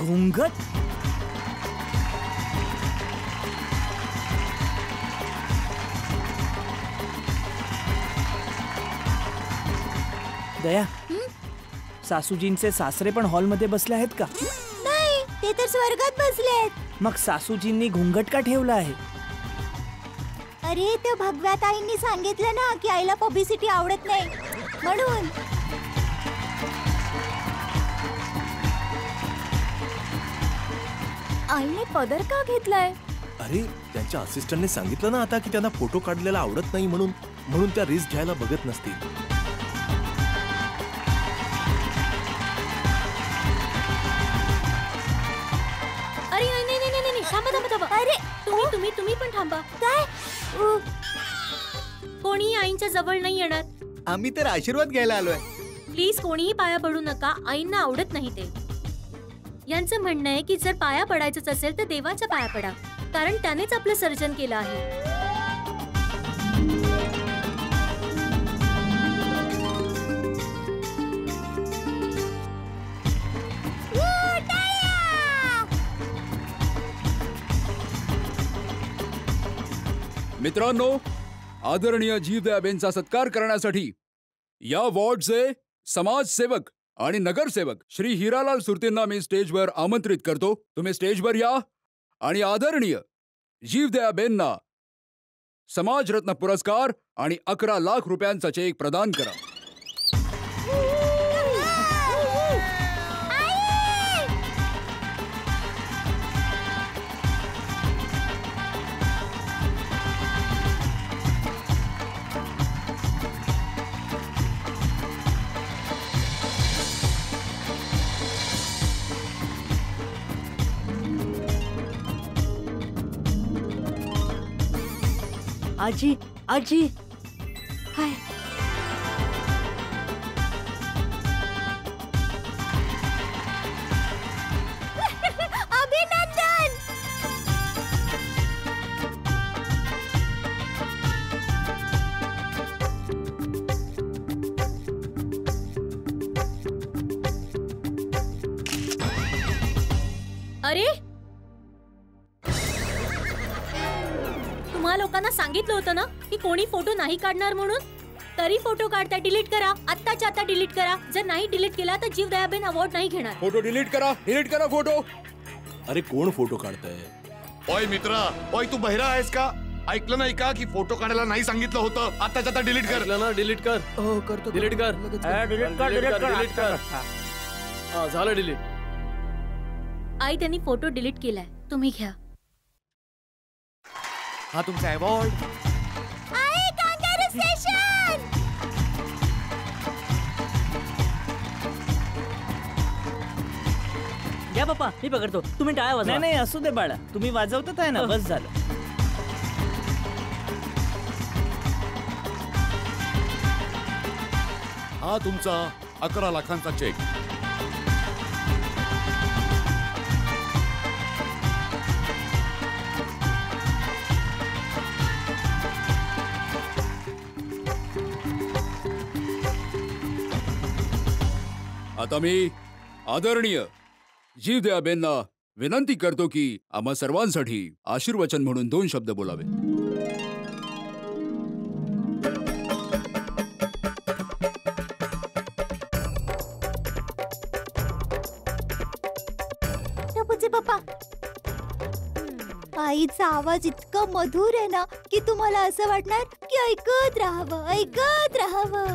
घुंगट? दया, सासूजींचे सासरे पण हॉलमध्ये बसले आहेत का? नाही, ते तर स्वर्गात बसले आहेत. मग सासूजींनी घुंगट का ठेवला आहे? अरे, त्या भगव्यात आईंनी सांगितलं ना की आईला पब्लिसिटी आवडत नाही म्हणून. आईने पदर का घेतलाय? अरे, त्यांच्या असिस्टंटने सांगितलं ना आता की त्यांना फोटो काढलेला आवडत नाही म्हणून त्या रिस्क घ्यायला बघत नसतील. अरे नाही, थांबा. अरे, तुम्ही पण थांबा. काय? कोणी आईंच्या जवळ नाही येणार. आम्ही तर आशीर्वाद घ्यायला आलोय. प्लीज कोणीही पाया पडू नका. आईंना आवडत नाही ते. यांचं म्हणणं आहे की जर पाया पडायचंच असेल तर देवाच्या पाया पडा, कारण त्यानेच आपलं सर्जन केलं आहे. मित्रांनो, आदरणीय जीवदयाबेनचा सत्कार करण्यासाठी या वॉर्डचे समाजसेवक आणि नगरसेवक श्री हिरालाल सुरतेंना मी स्टेजवर आमंत्रित करतो. तुम्ही स्टेजवर या आणि आदरणीय जीवदयाबेनना समाजरत्न पुरस्कार आणि 11 लाख रुपयांचा चेक प्रदान करा. आजी, आजी. हाय. अभिनंदन. अरे, तुम्हा लोकांना सांगितलं होतं ना की कोणी फोटो नाही काढणार म्हणून. तरी फोटो काढता. डिलीट करा. आत्ताच्या आता डिलीट करा. जर नाही डिलीट केला तर जीवदयाबेन अवॉर्ड नाही घेणार. फोटो डिलीट करा फोटो. अरे, कोण फोटो काढतंय? ओय मित्रा, ओय तू बहिरा आहेस का? ऐकलं नाही का की फोटो काढायला नाही सांगितलं होतं? आताच्या आता डिलीट कर. ना, डिलीट कर. हो, करतो. डिलीट कर. डिलीट कर. हा, झालं डिलीट. आई, त्यांनी फोटो डिलीट केलाय. तुम्ही घ्या. हा तुमचा अवॉर्ड. आई, कांगारू स्टेशन. या पप्पा, मी पकडतो. तुम्ही टाळ्या वाजवा. नाही, असू दे बाळा. तुम्ही वाजवतात आहे ना, बस झालं. हा तुमचा 11 लाखांचा चेक. आता मी आदरणीय जीवदयाबेनना विनंती करतो की आम्हा सर्वांसाठी आशीर्वचन म्हणून 2 शब्द बोलावे. टपूचे पप्पा, आईचा आवाज इतका मधुर आहे ना की तुम्हाला असं वाटणार की ऐकत राहावं.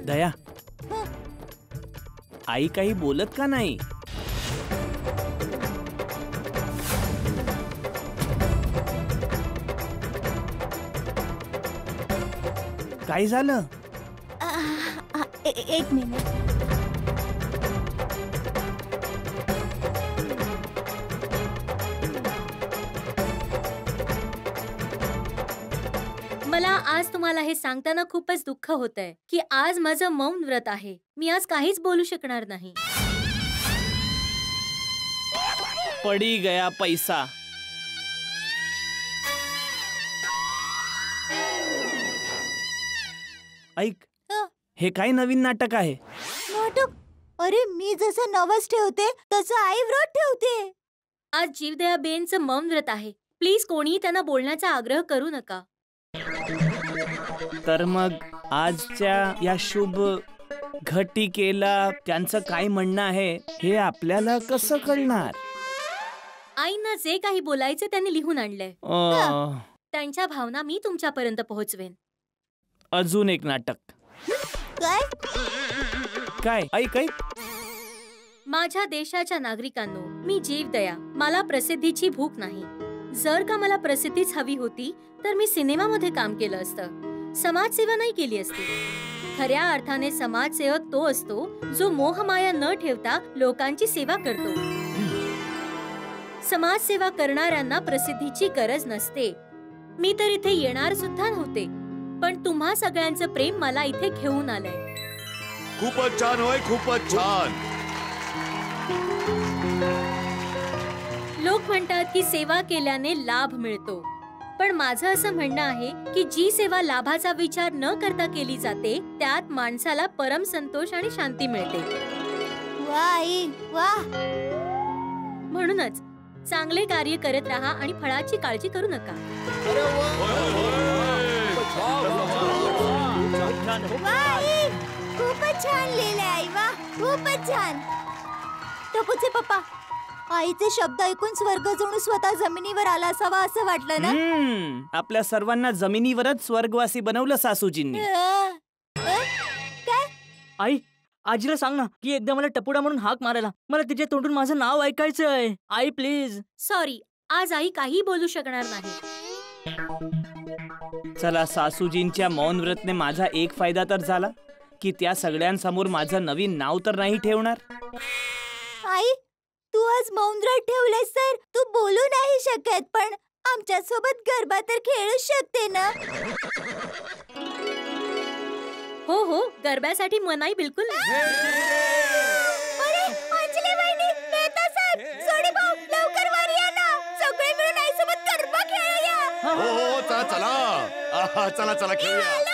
दया, आई काही बोलत का नाही? काय झालं? एक मिनिट. मला आज तुम्हाला हे सांगताना खूपच दुःख होतंय की आज माझं मौन व्रत आहे. मी आज काहीच बोलू शकणार नाही. पडी गया पैसा. ऐक, हं, हे काय नवीन नाटक आहे? नाटक? अरे मी जसं नवस ठेवते तसं आई व्रत ठेवते. आज जीवदयाबेनचं मौन व्रत आहे. प्लीज कोणीही त्यांना बोलण्याचा आग्रह करू नका. तर मग आजच्या या शुभ घटिकेला त्यांचं काय म्हणणं आहे हे आपल्याला कसं कळणार? आईंना जे काही बोलायचे त्यांनी लिहून आणलंय. त्यांच्या भावना मी तुमच्यापर्यंत पोहोचवेन. अजून एक नाटक. काय? काय? ऐक ऐक. माझ्या देशाच्या नागरिकांनो, मी जीवदया. मला प्रसिद्धीची भूक नाही. जर का मला प्रसिद्धीच हवी होती तर मी सिनेमामध्ये काम केलं असतं. समाजसेवा नाही केली असती. खऱ्या अर्थाने समाजसेवक तो असतो जो मोहमाया न ठेवता लोकांची सेवा करतो. समाजसेवा करणाऱ्यांना प्रसिद्धीची गरज नसते. मी तर इथे येणार सुद्धा नव्हते, पण तुम्हा सगळ्यांचं प्रेम मला इथे घेऊन आलंय. खूपच छान होय, खूपच छान. लोक म्हणतात की सेवा केल्याने लाभ मिळतो, पण माझं असं म्हणणं आहे की जी सेवा लाभाचा विचार न करता केली जाते त्यात माणसाला परम संतोष आणि शांती मिळते. वा आई वा. म्हणूनच चांगले कार्य करत राहा आणि फळाची काळजी करू नका. वा आई, खूपच छान लिहिलंय आई. वा, खूपच छान. टपूचे पप्पा, आईचे शब्द ऐकून स्वर्ग जणू स्वतः जमिनीवर आला असावा असं वाटलं ना? आपल्या सर्वांना जमिनीवरच स्वर्गवासी बनवलं सासूजींनी. काय? आई, आजीला सांग ना की एकदा मला टपुडा म्हणून हाक मारायला. मला तिच्या तोंडून माझं नाव ऐकायचंय. आई प्लीज. सॉरी, आज आई काही बोलू शकणार नाही. चला, सासूजींच्या मौन व्रतने माझा एक फायदा तर झाला की त्या सगळ्यांसमोर माझं नवीन नाव तर नाही ठेवणार. आई, तू आज मौन व्रत ठेवलंस तर तू बोलू नाही शकत, पण आमच्या सोबत गरबा तर खेळू शकते ना? हो हो, गरब्यासाठी मनाई बिलकुल नाही. अरे अंजली वहिनी, मेहता साहेब, सोडी भाऊ, लवकर वर या ना. सगळे मिळून आईसोबत गरबा खेळूया. हो हो, चला चला. चला चला खेळूया.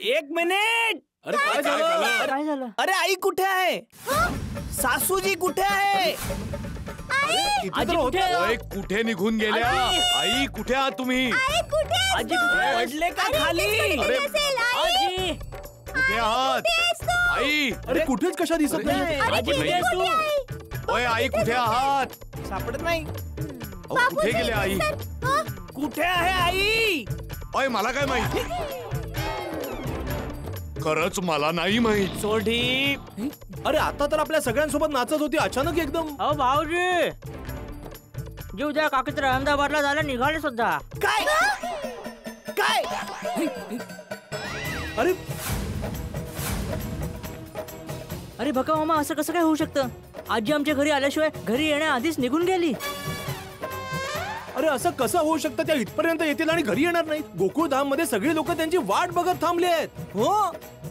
एक मिनिट. अरे काय झालं? अरे आई कुठे आहे? सासूजी कुठे आहे? कुठे निघून गेल्या? आई कुठे आहात तुम्ही? आजी पडले का खाली? अरे आजी कुठे आहात? आई, अरे कुठेच कशा दिसत नाही? ओय आई, कुठे आहात? सापडत नाही. कुठे गेले आई? कुठे आहे आई? ओय मला काय माहिती? खरंच मला नाही माहित. सोडी. अरे आता तर आपल्या सगळ्यांसोबत नाचत होती, अचानक एकदम. अहो भाऊजी, जीवदया काकी तर अहमदाबादला जायला निघाले सुद्धा. काय काय? अरे अरे भका मामा, असं कसं काय होऊ शकतं? आजी आमच्या घरी आल्याशिवाय घरी येण्याआधीच निघून गेली. अरे असं कसं होऊ शकतं? त्या इथपर्यंत येतील आणि घरी येणार नाहीत. गोकुळधाम मध्ये सगळी लोक त्यांची वाट बघत थांबले आहेत. हो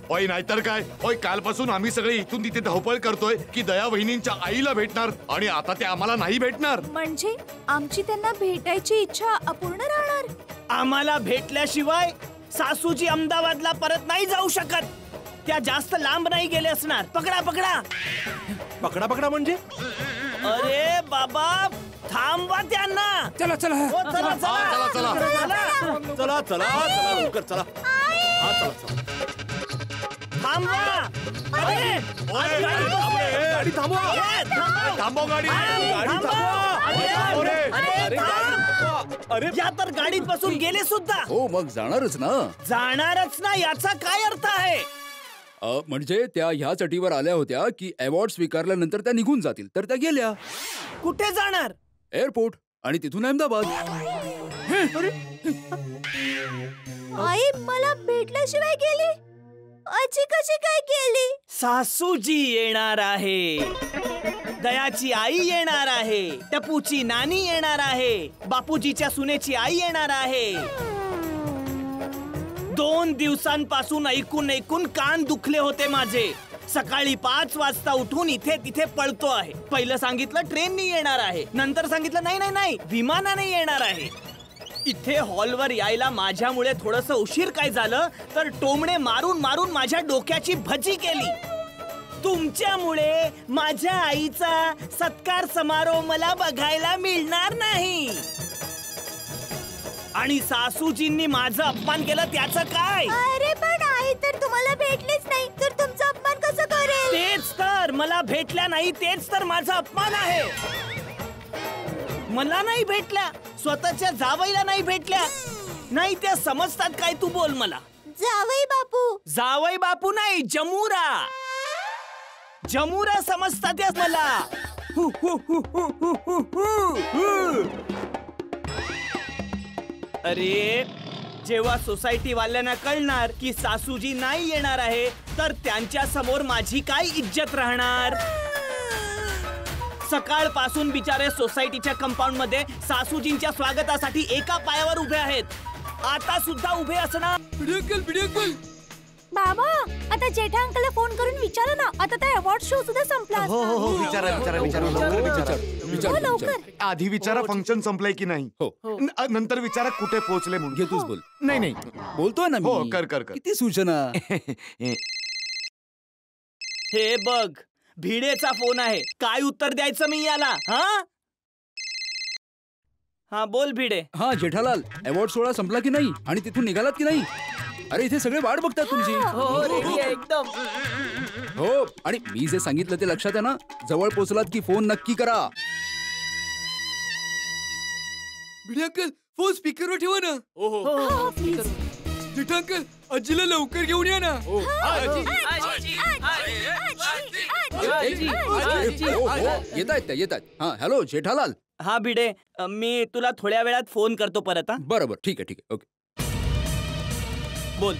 ओय नाहीतर काय. ओय कालपासून आम्ही सगळे इथून तिथे धावपळ करतोय की दया वहिनींच्या आईला भेटणार आणि आता ते आम्हाला नाही भेटणार. म्हणजे आमची त्यांना भेटायची इच्छा अपूर्ण राहणार. आम्हाला भेटल्याशिवाय सासूजी अहमदाबादला परत नाही जाऊ शकत. त्या जास्त लांब नाही गेले असणार. पकडा पकडा. पकडा पकडा म्हणजे? अरे बाबा थांबवा त्यांना. चला चला. हो, चला चला, चला. चला चला चला लवकर चला. हा चला चला. थांबवा. अरे ओय, गाडी थांबवा. थांबव गाडी. गाडी थांबवा. अरे अरे या तर गाडीत बसून गेले सुद्धा. हो मग जाणारच ना. जाणारच ना याचा काय अर्थ आहे? म्हणजे त्या ह्याच अटीवर आल्या होत्या की अवॉर्ड स्वीकारल्यानंतर त्या निघून जातील, तर त्या गेल्या कुठे जाणार? एअरपोर्ट आणि तिथून अहमदाबाद. आई मला भेटल्याशिवाय गेली. आजी कशी काय गेली? सासूजी येणार आहे, दयाची आई येणार आहे, टपूची नानी येणार आहे, बापूजीच्या सुनेची आई येणार आहे. 2 दिवसांपासून ऐकून ऐकून कान दुखले होते माझे. सकाळी 5 वाजता उठून इथे तिथे पळतो आहे. पहिलं सांगितलं ट्रेननी येणार आहे, नंतर सांगितलं नाही नाही नाही विमानाने येणार आहे. इथे हॉलवर यायला माझ्यामुळे थोडस उशीर काय झालं तर टोमणे मारून मारून माझ्या डोक्याची भजी केली. तुमच्यामुळे माझ्या आईचा सत्कार समारोह मला बघायला मिळणार नाही. आणि सासूजींनी माझं अपमान केलं त्याचं काय? अरे पण आई तर तुम्हाला भेटलीच नाही तर तुमचा अपमान कसं करेल? तेच तर मला भेटल्या नाही, तेच तर माझा अपमान आहे. मला नाही भेटल्या, स्वतःच्या जावईला नाही भेटल्या. नाही त्या समजतात काय? तू बोल मला. जावई बापू. जावई बापू नाही, जमुरा. जमुरा समजतात या मला. हु, हु, हु, हु, हु, हु, हु. अरे जेव्हा सोसायटी वाल्यांना कळणार की सासूजी नाही येणार आहे तर त्यांच्या समोर माझी काय इज्जत राहणार? सकाळपासून बिचारे सोसायटीच्या कंपाऊंड मध्ये सासूजींच्या स्वागतासाठी एका पायावर उभे आहेत. आता सुद्धा उभे असणार. बाबा आता जेठा अंकलला फोन करून विचारा ना. आता त्या अवॉर्ड शो सुद्धा संपला. हो हो हो विचारा विचारा विचारा लवकर विचारा. हो लवकर. आधी विचारा फंक्शन संपलंय की नाही. हो. नंतर विचारा कुठे पोहोचले म्हणून. घे तूच बोल. नाही नाही बोलतोय ना हो मी. कर कर कर. किती सूचना. हे बघ भिडेचा फोन आहे. काय उत्तर द्यायचं मी याला? हा हा बोल भिडे. हा जेठालाल, अवॉर्ड सोहळा संपला की नाही आणि तिथून निघालात की नाही? अरे इथे सगळे वाट बघतात तुमची. एकदम. हो आणि मी जे सांगितलं ते लक्षात आहे ना? जवळ पोहोचलात की फोन नक्की करा. भिडे अंकल फोन स्पीकरवर ठेवा ना. हो प्लीज. जेठा अंकल आजीला लवकर घेऊन या ना. येतात. हा हॅलो जेठालाल. हा भिडे मी तुला थोड्या वेळात फोन करतो परत. हा बरोबर ठीक आहे ओके. बोल.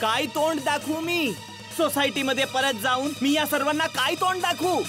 काय तोंड दाखवू मी सोसायटी मध्ये परत जाऊन? मी या सर्वांना काय तोंड दाखवू?